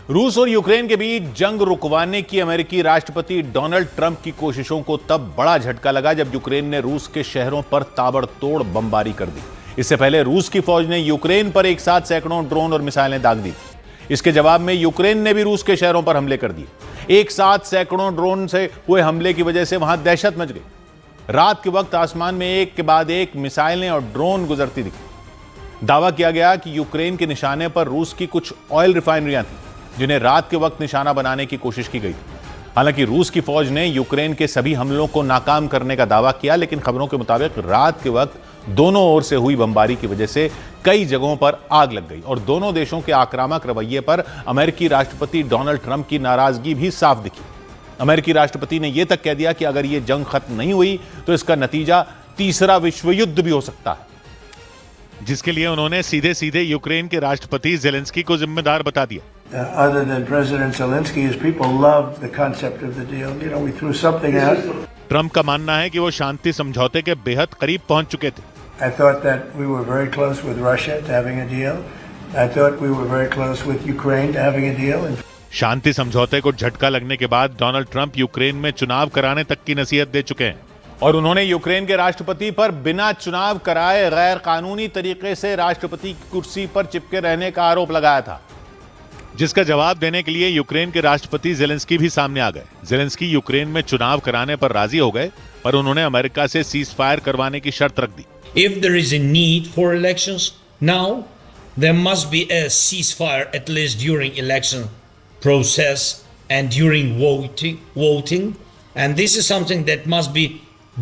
रूस और यूक्रेन के बीच जंग रुकवाने की अमेरिकी राष्ट्रपति डोनाल्ड ट्रंप की कोशिशों को तब बड़ा झटका लगा जब यूक्रेन ने रूस के शहरों पर ताबड़तोड़ बमबारी कर दी। इससे पहले रूस की फौज ने यूक्रेन पर एक साथ सैकड़ों ड्रोन और मिसाइलें दाग दी थी। इसके जवाब में यूक्रेन ने भी रूस के शहरों पर हमले कर दिए। एक साथ सैकड़ों ड्रोन से हुए हमले की वजह से वहां दहशत मच गई। रात के वक्त आसमान में एक के बाद एक मिसाइलें और ड्रोन गुजरती दिखी। दावा किया गया कि यूक्रेन के निशाने पर रूस की कुछ ऑयल रिफाइनरियां थी जिन्हें रात के वक्त निशाना बनाने की कोशिश की गई थी। हालांकि रूस की फौज ने यूक्रेन के सभी हमलों को नाकाम करने का दावा किया, लेकिन खबरों के मुताबिक रात के वक्त दोनों ओर से हुई बमबारी की वजह से कई जगहों पर आग लग गई और दोनों देशों के आक्रामक रवैये पर अमेरिकी राष्ट्रपति डोनाल्ड ट्रंप की नाराजगी भी साफ दिखी। अमेरिकी राष्ट्रपति ने यह तक कह दिया कि अगर यह जंग खत्म नहीं हुई तो इसका नतीजा तीसरा विश्व युद्ध भी हो सकता है, जिसके लिए उन्होंने सीधे सीधे यूक्रेन के राष्ट्रपति ज़ेलेंस्की को जिम्मेदार बता दिया। Other than President Zelensky, his people love the concept of the deal. You know, we threw something out. Trump का मानना है कि वो शांति समझौते के बेहद करीब पहुंच चुके थे। I thought that we were very close with Russia to having a deal. I thought we were very close with Ukraine to having a deal. शांति समझौते को झटका लगने के बाद डोनाल्ड ट्रंप यूक्रेन में चुनाव कराने तक की नसीहत दे चुके हैं और उन्होंने यूक्रेन के राष्ट्रपति पर बिना चुनाव कराए गैर कानूनी तरीके से राष्ट्रपति की कुर्सी पर चिपके रहने का आरोप लगाया था, जिसका जवाब देने के लिए यूक्रेन के राष्ट्रपति ज़ेलेंस्की भी सामने आ गए। ज़ेलेंस्की यूक्रेन में चुनाव कराने पर राजी हो गए, पर उन्होंने अमेरिका से सीज फायर करवाने की शर्त रख दी। If there is a need for elections now, there must be a ceasefire at least during election process and during voting, and this is something that must be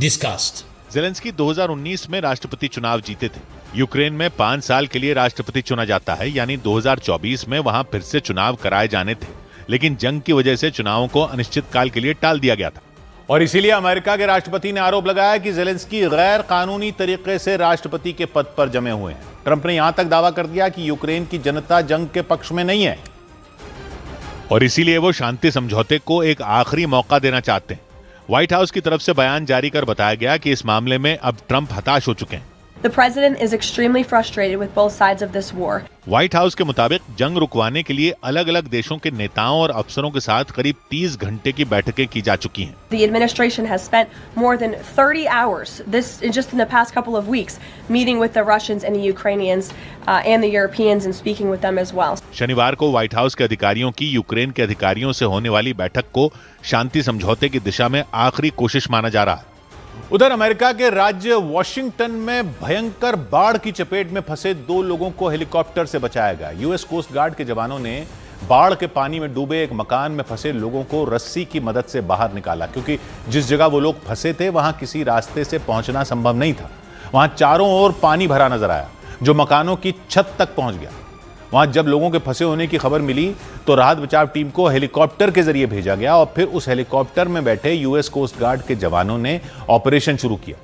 discussed. Zelensky 2019 में राष्ट्रपति चुनाव जीते थे। Ukraine में 5 साल के लिए राष्ट्रपति चुना जाता है, यानी 2024 में वहां फिर से चुनाव कराए जाने थे, लेकिन जंग की वजह से चुनावों को अनिश्चित काल के लिए टाल दिया गया था और इसीलिए अमेरिका के राष्ट्रपति ने आरोप लगाया कि ज़ेलेंस्की गैर कानूनी तरीके से राष्ट्रपति के पद पर जमे हुए हैं। ट्रंप ने यहां तक दावा कर दिया कि यूक्रेन की जनता जंग के पक्ष में नहीं है और इसीलिए वो शांति समझौते को एक आखिरी मौका देना चाहते हैं। व्हाइट हाउस की तरफ से बयान जारी कर बताया गया कि इस मामले में अब ट्रंप हताश हो चुके हैं। The president is extremely frustrated with both sides of this war. White house के मुताबिक जंग रुकवाने के लिए अलग-अलग देशों के नेताओं और अफसरों के साथ करीब 30 घंटे की बैठकें की जा चुकी हैं। The administration has spent more than 30 hours just in the past couple of weeks meeting with the Russians and the Ukrainians and the Europeans and speaking with them as well. शनिवार को व्हाइट हाउस के अधिकारियों की Ukraine के अधिकारियों से होने वाली बैठक को शांति समझौते की दिशा में आखिरी कोशिश माना जा रहा है। उधर अमेरिका के राज्य वॉशिंगटन में भयंकर बाढ़ की चपेट में फंसे 2 लोगों को हेलीकॉप्टर से बचाया गया। यूएस कोस्ट गार्ड के जवानों ने बाढ़ के पानी में डूबे एक मकान में फंसे लोगों को रस्सी की मदद से बाहर निकाला, क्योंकि जिस जगह वो लोग फंसे थे वहां किसी रास्ते से पहुंचना संभव नहीं था। वहां चारों ओर पानी भरा नजर आया जो मकानों की छत तक पहुंच गया। वहां जब लोगों के फंसे होने की खबर मिली तो राहत बचाव टीम को हेलीकॉप्टर के जरिए भेजा गया और फिर उस हेलीकॉप्टर में बैठे यूएस कोस्ट गार्ड के जवानों ने ऑपरेशन शुरू किया।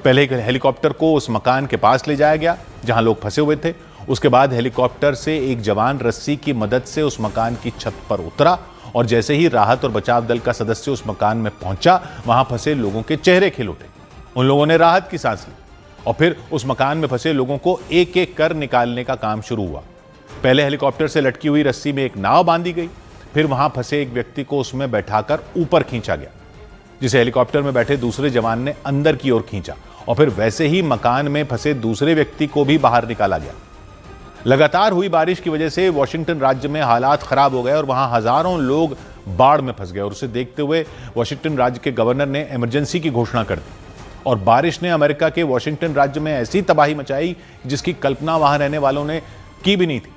पहले हेलीकॉप्टर को उस मकान के पास ले जाया गया जहां लोग फंसे हुए थे। उसके बाद हेलीकॉप्टर से एक जवान रस्सी की मदद से उस मकान की छत पर उतरा और जैसे ही राहत और बचाव दल का सदस्य उस मकान में पहुंचा, वहां फंसे लोगों के चेहरे खिल उठे। उन लोगों ने राहत की सांस ली और फिर उस मकान में फंसे लोगों को एक एक कर निकालने का काम शुरू हुआ। पहले हेलीकॉप्टर से लटकी हुई रस्सी में एक नाव बांधी गई, फिर वहां फंसे एक व्यक्ति को उसमें बैठाकर ऊपर खींचा गया, जिसे हेलीकॉप्टर में बैठे दूसरे जवान ने अंदर की ओर खींचा और फिर वैसे ही मकान में फंसे दूसरे व्यक्ति को भी बाहर निकाला गया। लगातार हुई बारिश की वजह से वॉशिंगटन राज्य में हालात खराब हो गए और वहां हजारों लोग बाढ़ में फंस गए और उसे देखते हुए वॉशिंगटन राज्य के गवर्नर ने इमरजेंसी की घोषणा कर दी और बारिश ने अमेरिका के वॉशिंगटन राज्य में ऐसी तबाही मचाई जिसकी कल्पना वहां रहने वालों ने की भी नहीं थी।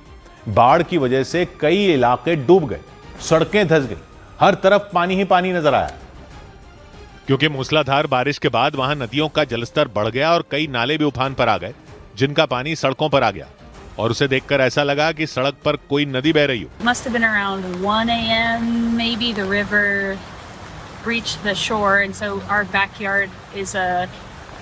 बाढ़ की वजह से कई इलाके डूब गए, सड़कें धंस गई, हर तरफ पानी ही पानी नजर आया। क्योंकि मूसलाधार बारिश के बाद वहां नदियों का जलस्तर बढ़ गया और कई नाले भी उफान पर आ गए, जिनका पानी सड़कों पर आ गया और उसे देखकर ऐसा लगा कि सड़क पर कोई नदी बह रही हो। Must have been around 1 a.m. maybe the river reached the shore and so our backyard is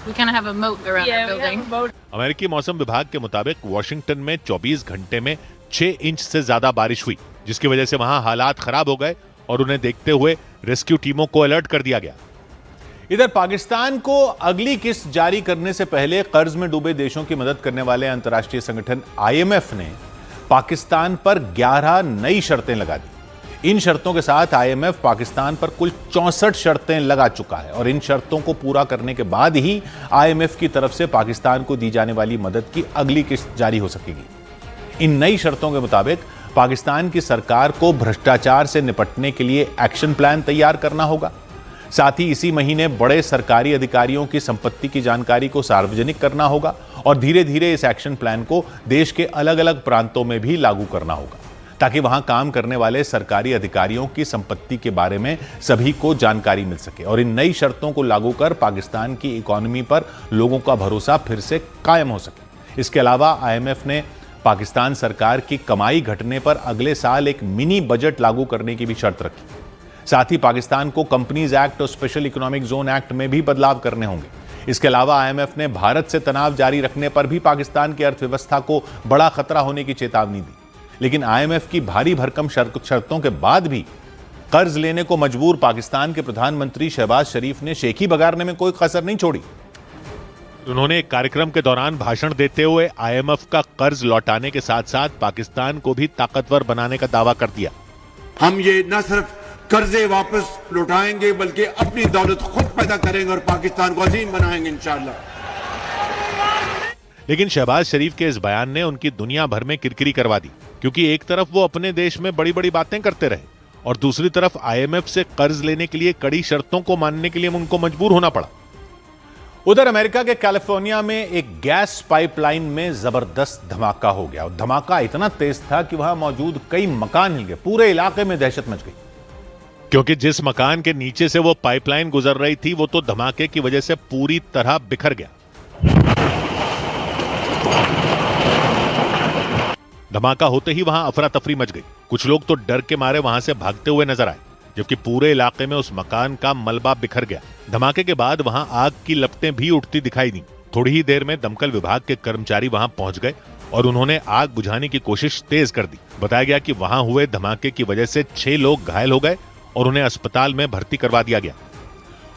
we kind of have a moat around our building. अमेरिकी मौसम विभाग के मुताबिक वॉशिंगटन में 24 घंटे में 6 इंच से ज्यादा बारिश हुई, जिसकी वजह से वहां हालात खराब हो गए और उन्हें देखते हुए रेस्क्यू टीमों को अलर्ट कर दिया गया। इधर पाकिस्तान को अगली किस्त जारी करने से पहले कर्ज में डूबे देशों की मदद करने वाले अंतर्राष्ट्रीय संगठन IMF ने पाकिस्तान पर 11 नई शर्तें लगा दी। इन शर्तों के साथ आईएमएफ पाकिस्तान पर कुल 64 शर्तें लगा चुका है और इन शर्तों को पूरा करने के बाद ही आईएमएफ की तरफ से पाकिस्तान को दी जाने वाली मदद की अगली किस्त जारी हो सकेगी। इन नई शर्तों के मुताबिक पाकिस्तान की सरकार को भ्रष्टाचार से निपटने के लिए एक्शन प्लान तैयार करना होगा। साथ ही इसी महीने बड़े सरकारी अधिकारियों की संपत्ति की जानकारी को सार्वजनिक करना होगा और धीरे धीरे इस एक्शन प्लान को देश के अलग अलग प्रांतों में भी लागू करना होगा, ताकि वहां काम करने वाले सरकारी अधिकारियों की संपत्ति के बारे में सभी को जानकारी मिल सके और इन नई शर्तों को लागू कर पाकिस्तान की इकोनॉमी पर लोगों का भरोसा फिर से कायम हो सके। इसके अलावा आईएमएफ ने पाकिस्तान सरकार की कमाई घटने पर अगले साल एक मिनी बजट लागू करने की भी शर्त रखी। साथ ही पाकिस्तान को कंपनीज एक्ट और स्पेशल इकोनॉमिक जोन एक्ट में भी बदलाव करने होंगे। इसके अलावा आईएमएफ ने भारत से तनाव जारी रखने पर भी पाकिस्तान की अर्थव्यवस्था को बड़ा खतरा होने की चेतावनी दी। लेकिन आईएमएफ की भारी भरकम शर्तों के बाद भी कर्ज लेने को मजबूर पाकिस्तान के प्रधानमंत्री शहबाज शरीफ ने शेखी बगारने में कोई कसर नहीं छोड़ी। उन्होंने एक कार्यक्रम के दौरान भाषण देते हुए आईएमएफ का कर्ज लौटाने के साथ साथ पाकिस्तान को भी ताकतवर बनाने का दावा कर दिया। हम ये न सिर्फ कर्जे वापस लौटाएंगे बल्कि अपनी दौलत खुद पैदा करेंगे और पाकिस्तान को अजीम बनाएंगे इंशाअल्लाह। लेकिन शहबाज शरीफ के इस बयान ने उनकी दुनिया भर में किरकिरी करवा दी, क्योंकि एक तरफ वो अपने देश में बड़ी बड़ी बातें करते रहे और दूसरी तरफ आईएमएफ से कर्ज लेने के लिए कड़ी शर्तों को मानने के लिए उनको मजबूर होना पड़ा। उधर अमेरिका के कैलिफोर्निया में एक गैस पाइपलाइन में जबरदस्त धमाका हो गया और धमाका इतना तेज था कि वहां मौजूद कई मकान हिल गए। पूरे इलाके में दहशत मच गई, क्योंकि जिस मकान के नीचे से वो पाइपलाइन गुजर रही थी वो तो धमाके की वजह से पूरी तरह बिखर गया। धमाका होते ही वहां अफरा तफरी मच गई। कुछ लोग तो डर के मारे वहां से भागते हुए नजर आए, जबकि पूरे इलाके में उस मकान का मलबा बिखर गया। धमाके के बाद वहां आग की लपटें भी उठती दिखाई दी। थोड़ी ही देर में दमकल विभाग के कर्मचारी वहां पहुंच गए और उन्होंने आग बुझाने की कोशिश तेज कर दी। बताया गया कि वहां हुए धमाके की वजह से 6 लोग घायल हो गए और उन्हें अस्पताल में भर्ती करवा दिया गया।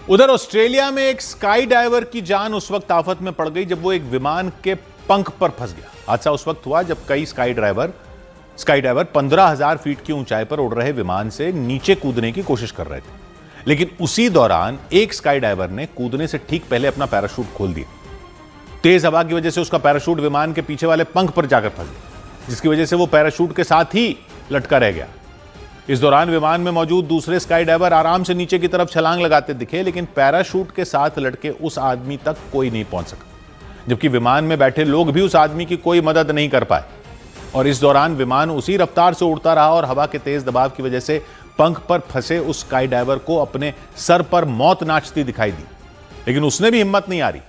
उधर ऑस्ट्रेलिया में एक स्काई डाइवर की जान उस वक्त आफत में पड़ गई जब वो एक विमान के पंख पर फंस गया। हादसा उस वक्त हुआ जब कई स्काई डाइवर 15,000 फीट की ऊंचाई पर उड़ रहे विमान से नीचे कूदने की कोशिश कर रहे थे, लेकिन उसी दौरान एक स्काई डाइवर ने कूदने से ठीक पहले अपना पैराशूट खोल दिया। तेज हवा की वजह से उसका पैराशूट विमान के पीछे वाले पंख पर जाकर फंस गया, जिसकी वजह से वो पैराशूट के साथ ही लटका रह गया। इस दौरान विमान में मौजूद दूसरे स्काई डाइवर आराम से नीचे की तरफ छलांग लगाते दिखे, लेकिन पैराशूट के साथ लटके उस आदमी तक कोई नहीं पहुंच सका, जबकि विमान में बैठे लोग भी उस आदमी की कोई मदद नहीं कर पाए। और इस दौरान विमान उसी रफ्तार से उड़ता रहा और हवा के तेज दबाव की वजह से पंख पर फंसे उस स्काई डाइवर को अपने सर पर मौत नाचती दिखाई दी। लेकिन उसने भी हिम्मत नहीं हारी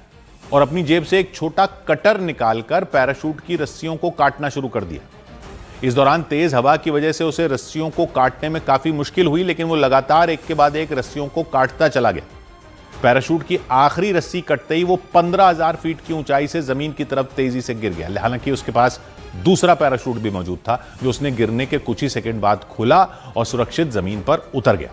और अपनी जेब से एक छोटा कटर निकालकर पैराशूट की रस्सियों को काटना शुरू कर दिया। इस दौरान तेज हवा की वजह से उसे रस्सियों को काटने में काफी मुश्किल हुई, लेकिन वो लगातार एक के बाद एक रस्सियों को काटता चला गया। पैराशूट की आखिरी रस्सी कटते ही वो 15,000 फीट की ऊंचाई से जमीन की तरफ तेजी से गिर गया। हालांकि उसके पास दूसरा पैराशूट भी मौजूद था, जो उसने गिरने के कुछ ही सेकंड बाद खुला और सुरक्षित जमीन पर उतर गया।